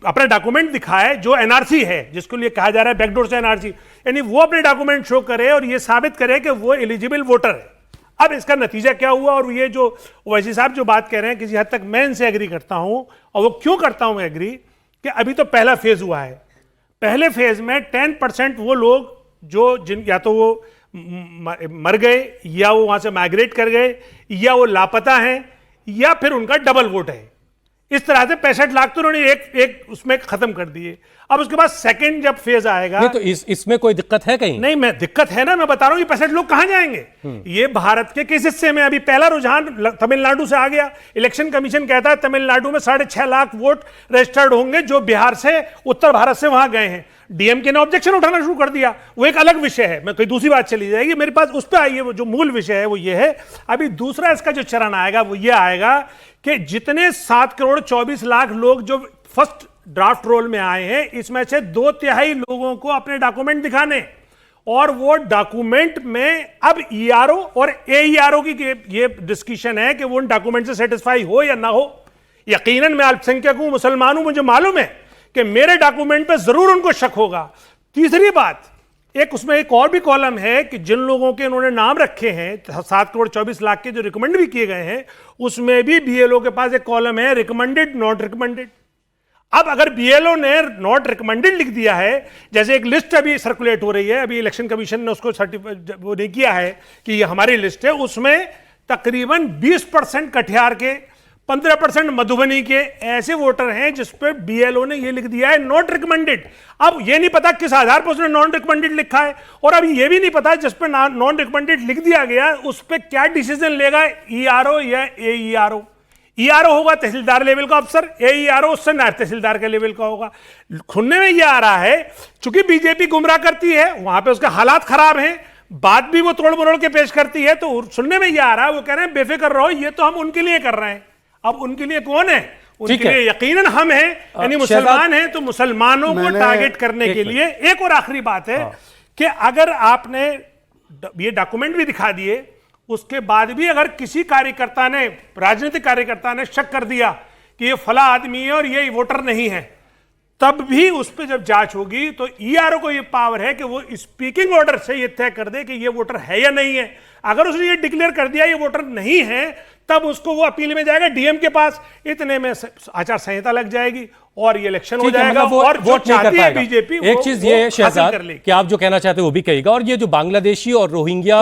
अपना डॉक्यूमेंट दिखाए जो एनआरसी है, जिसको लिए कहा जा रहा है बैकडोर से एनआरसी, यानी वो अपने डॉक्यूमेंट शो करे और ये साबित करे कि वो एलिजिबल वोटर है। अब इसका नतीजा क्या हुआ, और ये जो ओवैसी साहब जो बात कह रहे हैं किसी हद तक मैं इनसे एग्री करता हूं, और वो क्यों करता हूं एग्री, कि अभी तो पहला फेज हुआ है। पहले फेज में 10% वो लोग जो जिन या तो वो मर गए, या वो वहां से माइग्रेट कर गए, या वो लापता हैं, या फिर उनका डबल वोट है। इस तरह से 65 लाख तो उन्होंने एक उसमें खत्म कर दिए। अब उसके बाद सेकंड जब फेज आएगा, नहीं तो इसमें कोई दिक्कत है कहीं? नहीं, मैं दिक्कत है ना, मैं बता रहा हूं ये 65 लोग कहां जाएंगे। ये भारत के किस हिस्से में? अभी पहला रुझान तमिलनाडु से आ गया। इलेक्शन कमीशन कहता है तमिलनाडु में 6.5 लाख वोट रजिस्टर्ड होंगे जो बिहार से, उत्तर भारत से वहां गए हैं। डीएमके ने ऑब्जेक्शन उठाना शुरू कर दिया, वो एक अलग विषय है, मैं कोई दूसरी बात चली जाएगी। मेरे पास उस पर आइए, वो जो मूल विषय है वो ये है। अभी दूसरा इसका जो चरण आएगा वो ये आएगा कि जितने 7,24,00,000 लोग जो फर्स्ट ड्राफ्ट रोल में आए हैं, इसमें से 2/3 लोगों को अपने डॉक्यूमेंट दिखाने, और वो डॉक्यूमेंट में अब ईआरओ और एईआरओ की ये डिस्कशन है कि वो उन डॉक्यूमेंट से सेटिस्फाई हो या ना हो। यकीनन मैं अल्पसंख्यक हूं, मुसलमान हूं, मुझे मालूम है कि मेरे डॉक्यूमेंट पे जरूर उनको शक होगा। तीसरी बात, एक उसमें एक और भी कॉलम है कि जिन लोगों के उन्होंने नाम रखे हैं 7,24,00,000 के जो रिकमेंड भी किए गए हैं, उसमें भी बीएलओ के पास एक कॉलम है रिकमेंडेड नॉट रिकमेंडेड। अब अगर बीएलओ ने नॉट रिकमेंडेड लिख दिया है, जैसे एक लिस्ट अभी सर्कुलेट हो रही है, अभी इलेक्शन कमीशन ने उसको वो नहीं किया है कि ये हमारी लिस्ट है, उसमें तकरीबन 20% कटिहार के, 15% मधुबनी के ऐसे वोटर हैं जिस पे बीएलओ ने ये लिख दिया है नॉट रिकमेंडेड। अब ये नहीं पता किस आधार पर उसने नॉन रिकमेंडेड लिखा है, और अब ये भी नहीं पता जिस पे नॉन रिकमेंडेड लिख दिया गया उस पे क्या डिसीजन लेगा ईआरओ या एईआरओ। ईआरओ होगा तहसीलदार लेवल का अफसर, एईआरओ उससे नायब तहसीलदार के लेवल का होगा। सुनने में यह आ रहा है चूंकि बीजेपी गुमराह करती है, वहां पे उसके हालात खराब हैं, बात भी वो तोड़ मरोड़ के पेश करती है, तो सुनने में यह आ रहा है वो कह रहे हैं बेफिक्र रहो, ये तो हम उनके लिए कर रहे हैं। अब उनके लिए कौन है? उनके लिए यकीनन हम हैं, यानी मुसलमान हैं, तो मुसलमानों को टारगेट करने के लिए। एक और आखिरी बात है कि अगर आपने ये डॉक्यूमेंट भी दिखा दिए, उसके बाद भी अगर किसी कार्यकर्ता ने, राजनीतिक कार्यकर्ता ने शक कर दिया कि ये फला आदमी है और ये वोटर नहीं है, तब भी उस पर जब जांच होगी तो ईआरओ को ये पावर है कि वो स्पीकिंग ऑर्डर से ये तय कर दे कि ये वोटर है या नहीं है। अगर उसने ये डिक्लेयर कर दिया ये वोटर नहीं है, तब उसको वो अपील में जाएगा डीएम के पास, इतने में आचार संहिता लग जाएगी और ये इलेक्शन हो जाएगा। मतलब और वोट नहीं कर पाएगा। बीजेपी एक चीज ये शहजाद कि आप जो कहना चाहते हैं वो भी कहेगा, और ये जो बांग्लादेशी और रोहिंग्या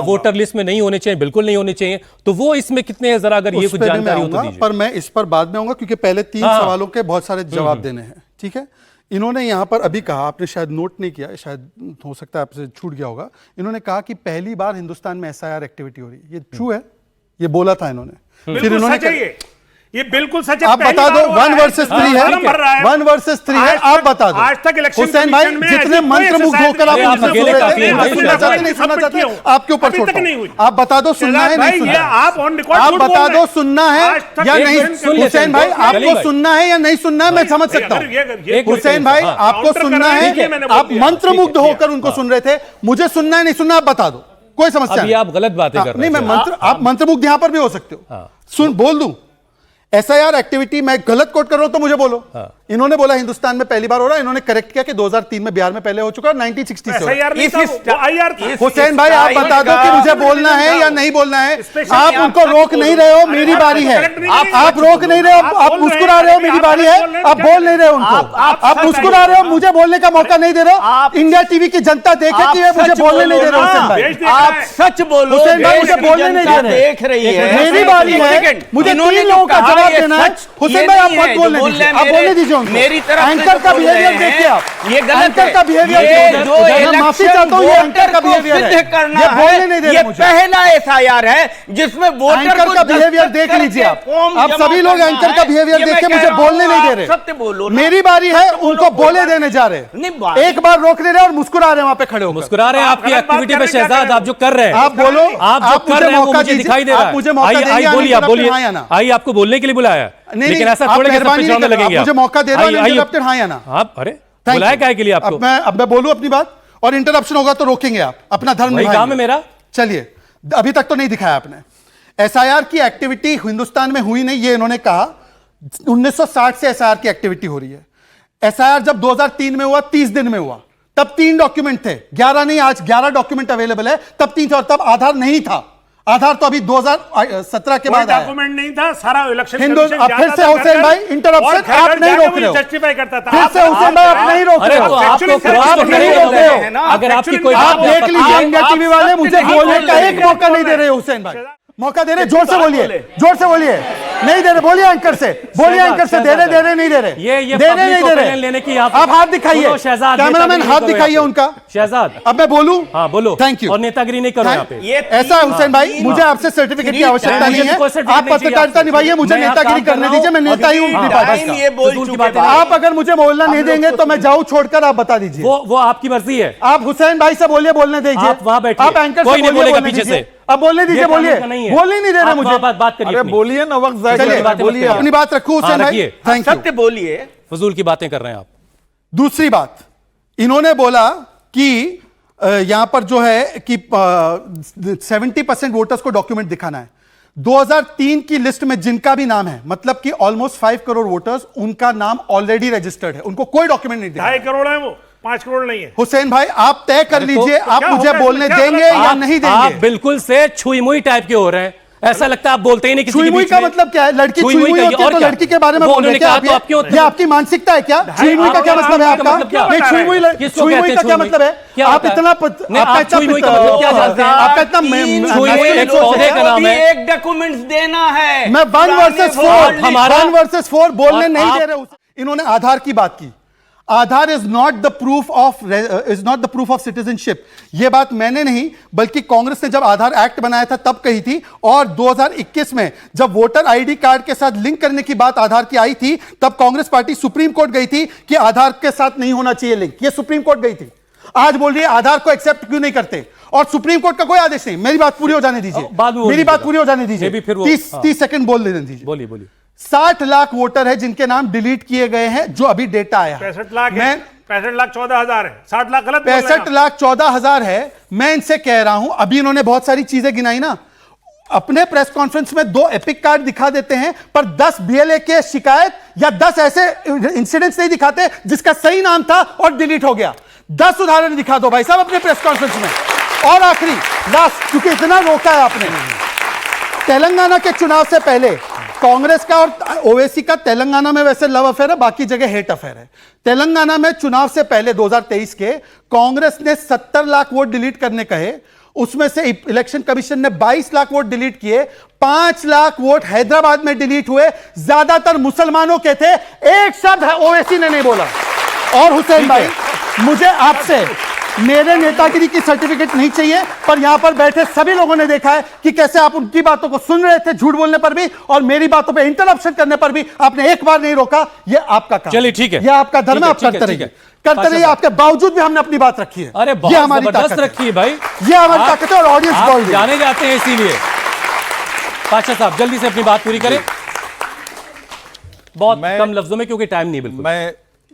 वोटर लिस्ट में नहीं होने चाहिए, बिल्कुल नहीं होने चाहिए, तो वो इसमें कितने हैं, जरा अगर ये कुछ जानकारी हो तो दीजिए। पर मैं इस पर बाद में आऊंगा क्योंकि पहले 3 सवालों के बहुत सारे जवाब देने हैं। ठीक है, इन्होंने यहां पर अभी कहा, आपने शायद नोट नहीं किया, शायद हो सकता है आपसे छूट गया होगा, इन्होंने कहा कि पहली बार हिंदुस्तान में एसआईआर एक्टिविटी हो रही है। ये ट्रू है? ये बोला था इन्होंने, फिर इन्होंने ये बिल्कुल सच है। आप बता दो 1 वर्सेस 3 है, 1 वर्सेस 3 है, आप बता दो। आज तक इलेक्शन हुसैन भाई जितने मंत्रमुग्ध होकर आप नहीं सुनना चाहते, आपके ऊपर छोड़ता हूं, आप बता दो सुनना है नहीं सुनना, आप बता दो सुनना है या नहीं। हुसैन भाई आपको सुनना है या नहीं सुनना है, मैं समझ सकता हूं। हुसैन भाई आपको सुनना है, आप मंत्रमुग्ध होकर उनको सुन रहे थे, मुझे सुनना है नहीं सुनना, आप बता दो, कोई समस्या नहीं। आप गलत बातें कर रहे हैं। नहीं, आप मंत्रमुग्ध यहां पर भी हो सकते हो, सुन बोल दूं। एसआईआर एक्टिविटी मैं गलत कोट कर रहा हूं तो मुझे बोलो। इन्होंने बोला हिंदुस्तान में पहली बार हो रहा है, इन्होंने करेक्ट किया कि 2003 में बिहार में पहले हो चुका है, 1960 से हुसैन भाई आप बता दो कि मुझे बोलना है या नहीं बोलना है। आप उनको रोक नहीं रहे हो, मेरी बारी है। आप रोक नहीं रहे हो, आप मुस्कुरा रहे हो, मेरी बारी है, आप बोल नहीं रहे हो उनको, आप मुस्कुरा रहे हो, मुझे बोलने का मौका नहीं दे रहे हो। इंडिया टीवी की जनता देखे कि मुझे बोलने नहीं दे रहे हुसैन भाई, आप सच बोलो। हुसैन भाई मुझे बोलने नहीं दे रहे, देख रही है, मेरी बारी है, मुझे 3 लोगों का जवाब देना है। हुसैन भाई आप मत बोलने दीजिए, आप बोलने दीजिए उनको। मेरी तरफ एंकर का बिहेवियर देखिए आप, ये गलत एंकर का बिहेवियर जो मैं माफी चाहता हूं, ये एंकर का बिहेवियर है, करना ये बोलने नहीं दे रहे ये मुझे। पहला एसआईआर है जिसमें वोटर एंकर का बिहेवियर देख लीजिए आप सभी लोग एंकर का बिहेवियर देख के मुझे बोलने नहीं दे रहे। सत्य बोलो, मेरी बारी है, उनको बोले देने जा रहे, एक बार रोक ले रहे और मुस्कुरा रहे, वहां पे खड़े हो मुस्कुरा रहे हैं। आपकी एक्टिविटी पे शहजाद आप जो कर रहे हैं, आप बोलो, आप जो कर रहे हैं वो मुझे दिखाई दे रहा है। मुझे मौका दीजिए, बोलिए, आप बोलिए, आइए, आपको बोलने के लिए बुलाया, लेकिन ऐसा थोड़े लगेंगे। मुझे मौका दे रहे हो, इंटरप्टेड हां या ना? आप अरे बुलाया क्या के लिए आपको? अब मैं बोलूं अपनी बात, और इंटरप्शन होगा तो रोकेंगे आप, अपना धर्म वही निभाएंगे। काम है मेरा। चलिए, अभी तक तो नहीं दिखाया आपने। एसआईआर की एक्टिविटी हिंदुस्तान में हुई नहीं, ये इन्होंने कहा। 1960 से एसआईआर की एक्टिविटी हो रही है। एसआईआर जब 2003 में हुआ, 30 दिन में हुआ, तब 3 डॉक्यूमेंट थे, 11 नहीं, आज 11 डॉक्यूमेंट अवेलेबल है। तब 3 थे, और तब आधार नहीं था। आधार तो अभी 2017 के बाद आया। डॉक्यूमेंट नहीं था, सारा इलेक्शन हिंदू, अब फिर से हुसैन भाई इंटरप्शन आप नहीं रोक रहे हो। जस्टिफाई करता था। फिर से हुसैन भाई आप नहीं रोक अरे रहे तो हो। आपको आप नहीं रोक रहे हो। अगर आपकी कोई आप बात देख लीजिए, इंडिया आप टीवी वाले मुझे नहीं बोलने बोल का रहे एक हैं। मौका नहीं दे रहे हुसैन भाई। मौका दे रहे, जोर से बात बोलिए, बोले। जोर से बोलिए। नहीं दे रहे, बोलिए एंकर से, बोलिए एंकर से। दे रहे नहीं दे रहे, ये दे रहे public नहीं दे opinion रहे। लेने की आप हाथ दिखाइए, सुनो शहजाद, कैमरामैन नेतागिरी हाथ नहीं करो दिखाइए यहाँ पे। उनका। शहजाद, अब मैं बोलूं? हाँ बोलो। Thank you. और नेतागिरी नहीं करो यहाँ पे। ये ऐसा है हुसैन भाई, मुझे आपसे सर्टिफिकेट की आवश्यकता मुझे नहीं भी है। कोई certificate आप नहीं चाहिए पत्रकारिता आपसे। निभाइए, मुझे मैं यहाँ नेतागिरी काम कर करने रहा दीजिए। मैं हूँ। नेता ही हूँ अपनी पार्टी टाइम का। ये बोल फजूल की चुके बातें हैं। आप अगर मुझे बोलना नहीं देंगे तो मैं जाऊं छोड़कर, आप बता दीजिए। वो आपकी मर्जी है। आप हुसैन भाई से बोलिए, बोलने दीजिए। आप वहाँ बैठिए। आप एंकर कोई से नहीं बोलिए, बोलेगा बोलने पीछे दीजिए। से। अब बोलने दीजिए, ये बोलिए। कानून का नहीं है। बोलने नहीं दे रहे आप मुझे। वहाँ बात करिए अरे अपनी। बोलिए ना, वक्त जाए चलिए, बातें मत बोलिए करिए। आप। अपनी बात रखूं हुसैन भाई। रखिए। Thank you. सत्य बोलिए। फजूल की बातें कर रहे हैं आप। दूसरी बात, इन्होंने बोला कि यहां पर जो है कि 70% वोटर्स को डॉक्यूमेंट दिखाना है। 2003 की लिस्ट में जिनका भी नाम है, मतलब कि ऑलमोस्ट 5 करोड़ वोटर्स, उनका नाम ऑलरेडी रजिस्टर्ड है, उनको कोई डॉक्यूमेंट नहीं दिखाना। 2.5 करोड़ है वो, 5 करोड़ नहीं है। हुसैन भाई आप तय कर लीजिए, आप क्या मुझे होगा बोलने इसमें? क्या देंगे गलत या आप- नहीं आप देंगे? बिल्कुल से छुई मुई टाइप के हो रहे हैं। ऐसा लगता है आप बोलते ही नहीं किसी के छुई मुई बीच का में। मतलब क्या है? लड़की छुई छुई मुई मुई का होती है और तो क्या? लड़की के बारे में वो बोल रहे उन्होंने हैं क्या कहा आप? तो आप क्यों ये आपकी मानसिकता है क्या? छुई मुई का क्या मतलब है आपका? मतलब क्या? नहीं, छुई मुई किसको छुई मुई कहते का हैं क्या छुई मुई? मतलब है? क्या आप होता है? इतना नहीं, आप छुई मुई का मतलब क्या जानते हैं? आपका इतना छुई मुई एक पौधे का नाम है। एक डॉक्यूमेंट्स देना है। मैं 1 वर्सेस 4 हमारा- 1 वर्सेस 4 बोलने और नहीं आप- दे रहे उसे। इन्होंने आधार की बात की। Aadhaar is not the proof of citizenship. यह बात मैंने नहीं, बल्कि कांग्रेस ने जब आधार एक्ट बनाया था तब कही थी, और 2021 में जब वोटर आईडी कार्ड के साथ लिंक करने की बात आधार की आई थी, तब कांग्रेस पार्टी सुप्रीम कोर्ट गई थी कि आधार के साथ नहीं होना चाहिए लिंक। यह सुप्रीम कोर्ट गई थी। आज बोल रही है आधार को एक्सेप्ट क्यों नहीं करते, और सुप्रीम कोर्ट का कोई आदेश नहीं। मेरी बात पूरी हो जाने दीजिए, बाद में बोल मेरी बात दीजिएगा। पूरी हो जाने दीजिए। ये भी फिर वो- 30 सेकंड बोल देने दीजिए। बोलिए बोलिए। 60 लाख वोटर है जिनके नाम डिलीट किए गए हैं, जो अभी डेटा आया है। 65 लाख है, मैं 65 लाख 14,000 है, 60 लाख गलत बोल रहे हैं 65 लाख 14,000 है। मैं इनसे कह रहा हूं, अभी इन्होंने बहुत सारी चीजें गिनाई ना, अपने प्रेस कॉन्फ्रेंस में 2 एपिक कार्ड दिखा देते हैं, पर 10 बीएलए के शिकायत या 10 ऐसे इंसिडेंट्स नहीं दिखाते जिसका सही नाम था और डिलीट हो गया। 10 उदाहरण दिखा दो भाई साहब अपने प्रेस कॉन्फ्रेंस में। और आखिरी लास्ट, क्योंकि इतना रोका है आपने, तेलंगाना के चुनाव से पहले कांग्रेस का और ओवैसी का तेलंगाना में वैसे लव अफेयर है, बाकी जगह हेट अफेयर है। तेलंगाना में चुनाव से पहले 2023 के कांग्रेस ने 70 लाख वोट डिलीट करने कहे, उसमें से इलेक्शन कमीशन ने 22 लाख वोट डिलीट किए। 5 लाख वोट हैदराबाद में डिलीट हुए, ज्यादातर मुसलमानों के थे। एक शब्द ओवैसी ने नहीं बोला। और हुसैन भाई, मुझे आपसे मेरे नेतागिरी की सर्टिफिकेट नहीं चाहिए, पर यहां पर बैठे सभी लोगों ने देखा है कि कैसे आप उनकी बातों को सुन रहे थे, झूठ बोलने पर भी, और मेरी बातों पे इंटरप्शन करने पर भी आपने एक बार नहीं रोका। ये आपका काम, चलिए ठीक है, ये आपका धर्म है, आप ठीक है, करते ठीक है, रहिए, करते रहिए। आपके बावजूद भी हमने अपनी बात रखी है। अरे ये बहुत हमारी जबरदस्त ताकत है। रखी है भाई। ये हमारी आप- ताकत है, और ऑडियंस आप बोल रही है। जाने जाते हैं इसीलिए। पाशा साहब जल्दी से अपनी बात पूरी करें, बहुत मैं- कम लफ्जों में, क्योंकि टाइम नहीं बिल्कुल। मैं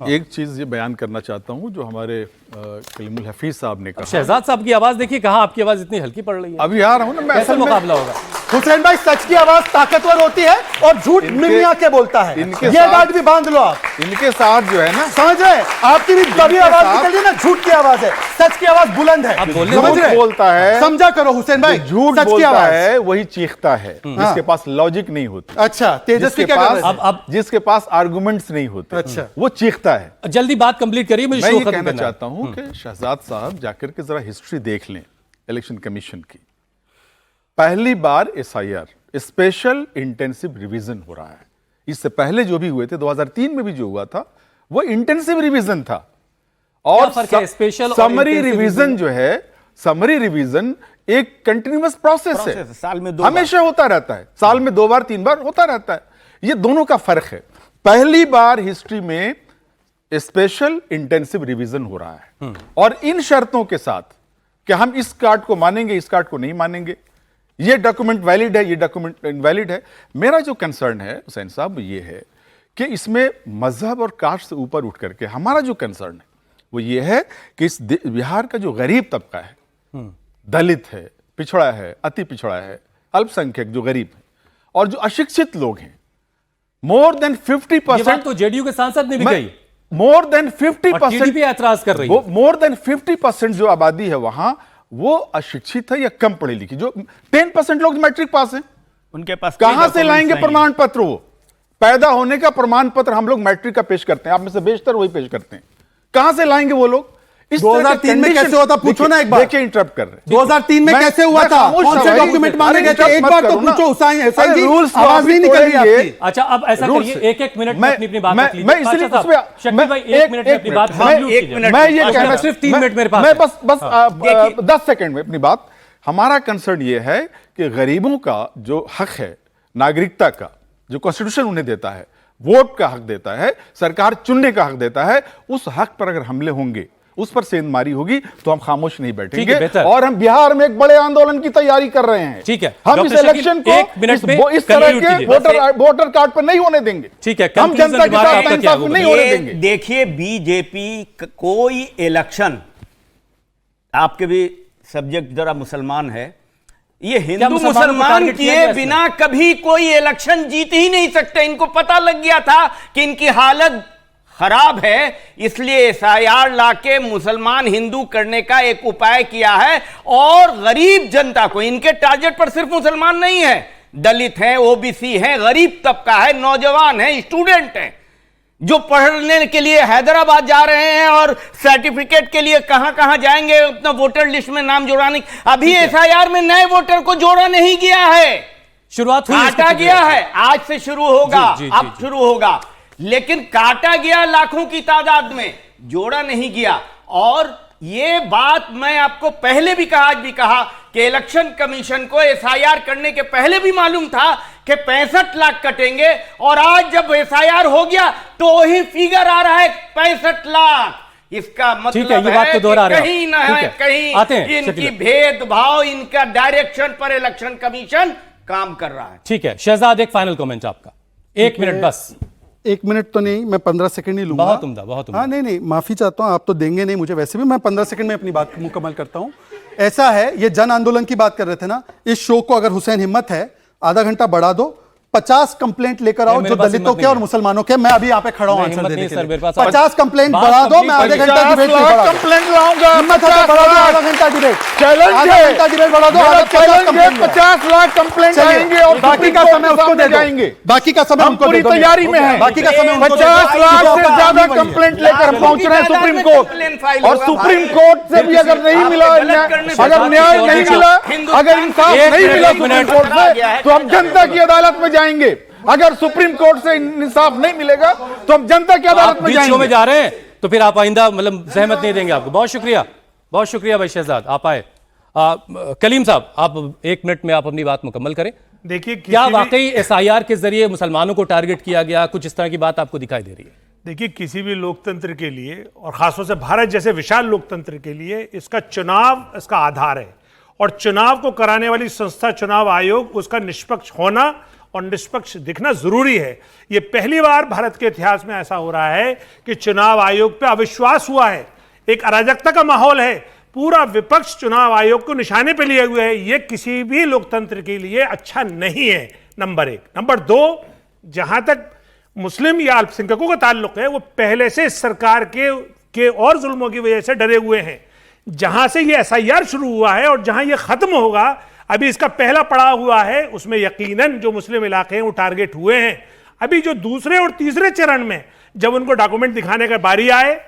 एक चीज ये बयान करना चाहता हूं जो हमारे कलीमुल हफीज साहब ने कहा। शहजाद साहब की आवाज देखिए, कहाँ आपकी आवाज इतनी हल्की पड़ रही है। अभी आ रहा हूं ना मैं। कैसा असल में मुकाबला होगा? हुसैन भाई, सच की आवाज ताकतवर होती है और झूठ मिमिया के बोलता है। इनके ये साथ- गार्ड भी बांध लो आप, इनके साथ जो है ना, समझ रहे हैं? आपकी भी तभी आवाज साथ- निकल रही है ना, झूठ की आवाज है, सच की आवाज बुलंद है। अब बोलने समझ झूठ रहे हैं? बोलता है, समझा करो हुसैन भाई, जो झूठ सच की बोलता आवाज है वही चीखता है, जिसके पास लॉजिक नहीं होती, अच्छा, तेजस्वी जिसके क्या कर पास रहे थे? अब जिसके पास आर्गुमेंट्स नहीं होते, अच्छा। वो चीखता है। जल्दी बात कंप्लीट करिए, मुझे मैं शो ये खत्म कहना करना है। चाहता हूं कि शहजाद साहब जाकर के जरा हिस्ट्री देख लें इलेक्शन कमीशन की। पहली बार एसआईआर स्पेशल इंटेंसिव रिवीजन हो रहा है। इससे पहले जो भी हुए थे, 2003 में भी जो हुआ था, वो इंटेंसिव रिवीजन था। क्या और फर्क है स्पेशल और समरी intensive रिवीजन जो है, समरी रिवीजन एक कंटिन्यूअस प्रोसेस है, साल में 2 बार। हमेशा होता रहता है, साल में 2 बार 3 बार होता रहता है। ये दोनों का फर्क है। पहली बार हिस्ट्री में स्पेशल इंटेंसिव रिवीजन हो रहा है, और इन शर्तों के साथ कि हम इस कार्ड को मानेंगे, इस कार्ड को नहीं मानेंगे, ये डॉक्यूमेंट वैलिड है, ये डॉक्यूमेंट इनवैलिड है। मेरा जो कंसर्न है हुसैन साहब ये है कि इसमें मजहब और कास्ट से ऊपर उठ करके हमारा जो कंसर्न है वो ये है कि इस बिहार का जो गरीब तबका है, दलित है, पिछड़ा है, अति पिछड़ा है, अल्पसंख्यक जो गरीब है और जो अशिक्षित लोग हैं, मोर देन 50% तो जेडीयू के सांसद ने भी कही, मोर देन 50% एतराज कर रही है। मोर देन 50% जो आबादी है वहां वो अशिक्षित है या कम पढ़ी लिखी। जो 10% लोग मैट्रिक पास हैं, उनके पास कहां से लाएंगे प्रमाण पत्र? वो पैदा होने का प्रमाण पत्र हम लोग मैट्रिक का पेश करते हैं, आप में से बेशतर वही पेश करते हैं। कहां से लाएंगे वो लोग? 2003 में कैसे हुआ था पूछो ना एक बार। देखिए इंटरप्ट कर रहे हैं। 2003 में कैसे हुआ था? कौन से डॉक्यूमेंट मांगे गए थे? एक बार तो पूछो हुसैन जी, आवाज नहीं निकल रही आपकी। अच्छा अब ऐसा करिए, एक मिनट में अपनी बात रख लीजिए। मैं इसलिए शक्ति भाई एक मिनट में अपनी बात मैं ये कहना सिर्फ 3 मिनट मेरे पास मैं बस 10 सेकंड में अपनी बात। हमारा कंसर्न ये है कि गरीबों का जो हक है, नागरिकता का जो कॉन्स्टिट्यूशन उन्हें देता है, वोट का हक देता है, सरकार चुनने का हक देता है, उस हक पर अगर हमले होंगे, उस पर सेंधमारी होगी तो हम खामोश नहीं बैठेंगे। और हम बिहार में एक बड़े आंदोलन की तैयारी कर रहे हैं। ठीक है, हम इस इलेक्शन को इस तरह के वोटर कार्ड पर नहीं होने देंगे। ठीक है, हम जनता के साथ इंसाफ नहीं होने देंगे। देखिए, बीजेपी कोई इलेक्शन, आपके भी सब्जेक्ट जरा मुसलमान है, ये हिंदू मुसलमान किए बिना कभी कोई इलेक्शन जीत ही नहीं सकते। इनको पता लग गया था कि इनकी हालत खराब है, इसलिए एसआईआर लाके मुसलमान हिंदू करने का एक उपाय किया है। और गरीब जनता को, इनके टारगेट पर सिर्फ मुसलमान नहीं है, दलित हैं, ओबीसी हैं, गरीब तबका है, नौजवान हैं, स्टूडेंट हैं, जो पढ़ने के लिए हैदराबाद जा रहे हैं और सर्टिफिकेट के लिए कहां कहां जाएंगे अपना वोटर लिस्ट में नाम जोड़ाने। अभी एसआईआर में नए वोटर को जोड़ा नहीं गया है, शुरुआत हुई, काटा गया है, आज से शुरू होगा, अब शुरू होगा, लेकिन काटा गया लाखों की तादाद में, जोड़ा नहीं गया। और ये बात मैं आपको पहले भी कहा, आज भी कहा कि इलेक्शन कमीशन को एसआईआर करने के पहले भी मालूम था कि 65 लाख कटेंगे, और आज जब एसआईआर हो गया तो वही फिगर आ रहा है 65 लाख। इसका मतलब ये बात तो दोहरा रहे हैं। कहीं ना है कहीं इनकी भेदभाव, इनका डायरेक्शन पर इलेक्शन कमीशन काम कर रहा है। ठीक है शहजाद, एक फाइनल कमेंट आपका, 1 मिनट बस। 1 मिनट तो नहीं, मैं 15 सेकंड ही लूंगा। बहुत उम्दा, बहुत उम्दा। हाँ नहीं, माफी चाहता हूँ, आप तो देंगे नहीं मुझे वैसे भी। मैं 15 सेकंड में अपनी बात मुकम्मल करता हूँ। ऐसा है, ये जन आंदोलन की बात कर रहे थे ना, इस शो को अगर हुसैन हिम्मत है आधा घंटा बढ़ा दो, 50 कंप्लेंट लेकर आओ जो दलितों के और मुसलमानों के। मैं अभी यहाँ पे खड़ा हूँ आंसर देने के लिए। 50 कंप्लेंट बढ़ा दो, मैं आधे घंटा डिबेट कंप्लेंट लाऊंगा। हिम्मत है तो बढ़ा दो आधा घंटा डिबेट, चैलेंज आधा घंटा डिबेट बढ़ा दो। 50 लाख कंप्लेंट आएंगे और बाकी का समय उसको दे जाएंगे, बाकी का समय उनको पूरी तैयारी में है। बाकी का समय 50 लाख से ज्यादा कंप्लेंट लेकर पहुंच रहे हैं सुप्रीम कोर्ट, और सुप्रीम कोर्ट से भी अगर नहीं मिला, अगर न्याय नहीं मिला, अगर इंसाफ नहीं मिला सुप्रीम कोर्ट से, तो हम जनता की अदालत में जाएंगे। अगर सुप्रीम कोर्ट से इंसाफ नहीं मिलेगा तो हम जनता की अदालत में जाएंगे। में जा रहे हैं तो फिर आप आइंदा मतलब सहमत नहीं देंगे आपको। बहुत शुक्रिया, बहुत शुक्रिया भाई शहजाद, आप आए। कलीम साहब, आप 1 मिनट में आप अपनी बात मुकम्मल करें। देखिए, क्या वाकई एसआईआर के जरिए मुसलमानों को टारगेट किया गया, कुछ इस तरह की बात आपको दिखाई दे रही है? देखिए, किसी भी लोकतंत्र के लिए और खासतौर से भारत जैसे विशाल लोकतंत्र के लिए इसका चुनाव इसका आधार है, और चुनाव को कराने वाली संस्था चुनाव आयोग, उसका निष्पक्ष होना और निष्पक्ष दिखना जरूरी है। यह पहली बार भारत के इतिहास में ऐसा हो रहा है कि चुनाव आयोग पे अविश्वास हुआ है, एक अराजकता का माहौल है, पूरा विपक्ष चुनाव आयोग को निशाने पे लिए हुए है। यह किसी भी लोकतंत्र के लिए अच्छा नहीं है, नंबर 1। नंबर 2, जहां तक मुस्लिम या अल्पसंख्यकों का ताल्लुक है, वो पहले से इस सरकार के और जुल्मों की वजह से डरे हुए हैं। जहां से ये एसआईआर शुरू हुआ है और जहां ये खत्म होगा, अभी इसका पहला पड़ाव हुआ है, उसमें यकीनन जो मुस्लिम इलाके हैं वो टारगेट हुए हैं। अभी जो दूसरे और तीसरे चरण में जब उनको डॉक्यूमेंट दिखाने का बारी आए,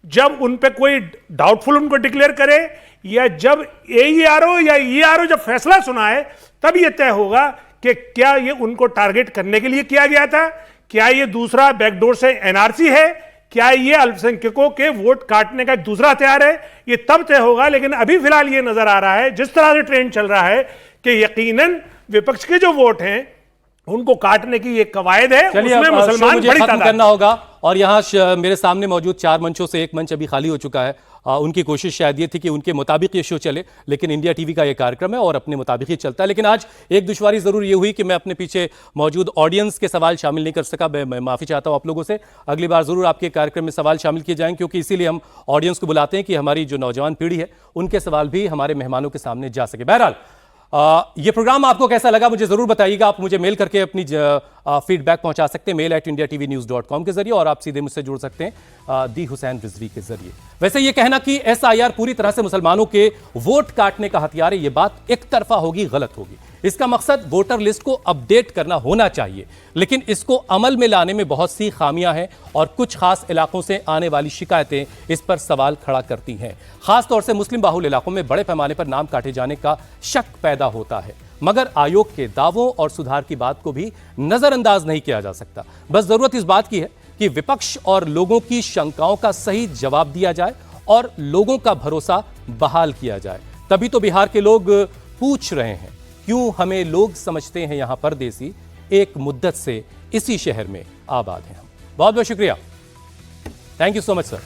जब उन पे कोई डाउटफुल उनको डिक्लेयर करे, या जब एईआरओ या ईआरओ जब फैसला सुनाए, तब यह तय होगा कि क्या ये उनको टारगेट करने के लिए किया गया था, क्या ये दूसरा बैकडोर से एनआरसी है, क्या ये अल्पसंख्यकों के वोट काटने का दूसरा हथियार है, ये तब तय होगा। लेकिन अभी फिलहाल ये नजर आ रहा है, जिस तरह से ट्रेंड चल रहा है, कि यकीनन विपक्ष के जो वोट हैं उनको काटने की एक कवायद है, चलिए उसमें अब शो मुसलमान मुझे बड़ी खत्म तादाद करना होगा और यहाँ मेरे सामने मौजूद 4 मंचों से एक मंच अभी खाली हो चुका है। उनकी कोशिश शायद ये थी कि उनके मुताबिक ये शो चले, लेकिन इंडिया टीवी का ये कार्यक्रम है और अपने मुताबिक ही चलता है। लेकिन आज एक दुश्वारी जरूर ये हुई कि मैं अपने पीछे मौजूद ऑडियंस के सवाल शामिल नहीं कर सका। मैं माफी चाहता हूं आप लोगों से। अगली बार जरूर आपके कार्यक्रम में सवाल शामिल किए जाएंगे, क्योंकि इसीलिए हम ऑडियंस को बुलाते हैं कि हमारी जो नौजवान पीढ़ी है उनके सवाल भी हमारे मेहमानों के सामने जा सके। बहरहाल ये प्रोग्राम आपको कैसा लगा मुझे जरूर बताइएगा। आप मुझे मेल करके अपनी फीडबैक पहुंचा सकते हैं mail@indiatvnews.com के जरिए, और आप सीधे मुझसे जुड़ सकते हैं दी हुसैन रिजवी के जरिए। वैसे ये कहना कि SIR पूरी तरह से मुसलमानों के वोट काटने का हथियार है, ये बात एक तरफा होगी, गलत होगी। इसका मकसद वोटर लिस्ट को अपडेट करना होना चाहिए, लेकिन इसको अमल में लाने में बहुत सी खामियां हैं और कुछ खास इलाकों से आने वाली शिकायतें इस पर सवाल खड़ा करती हैं। खासतौर से मुस्लिम बाहुल इलाकों में बड़े पैमाने पर नाम काटे जाने का शक पैदा होता है, मगर आयोग के दावों और सुधार की बात को भी नजरअंदाज नहीं किया जा सकता। बस जरूरत इस बात की है कि विपक्ष और लोगों की शंकाओं का सही जवाब दिया जाए और लोगों का भरोसा बहाल किया जाए। तभी तो बिहार के लोग पूछ रहे हैं क्यों हमें लोग समझते हैं यहां परदेसी, एक मुद्दत से इसी शहर में आबाद हैं हम। बहुत बहुत शुक्रिया, thank you so much sir.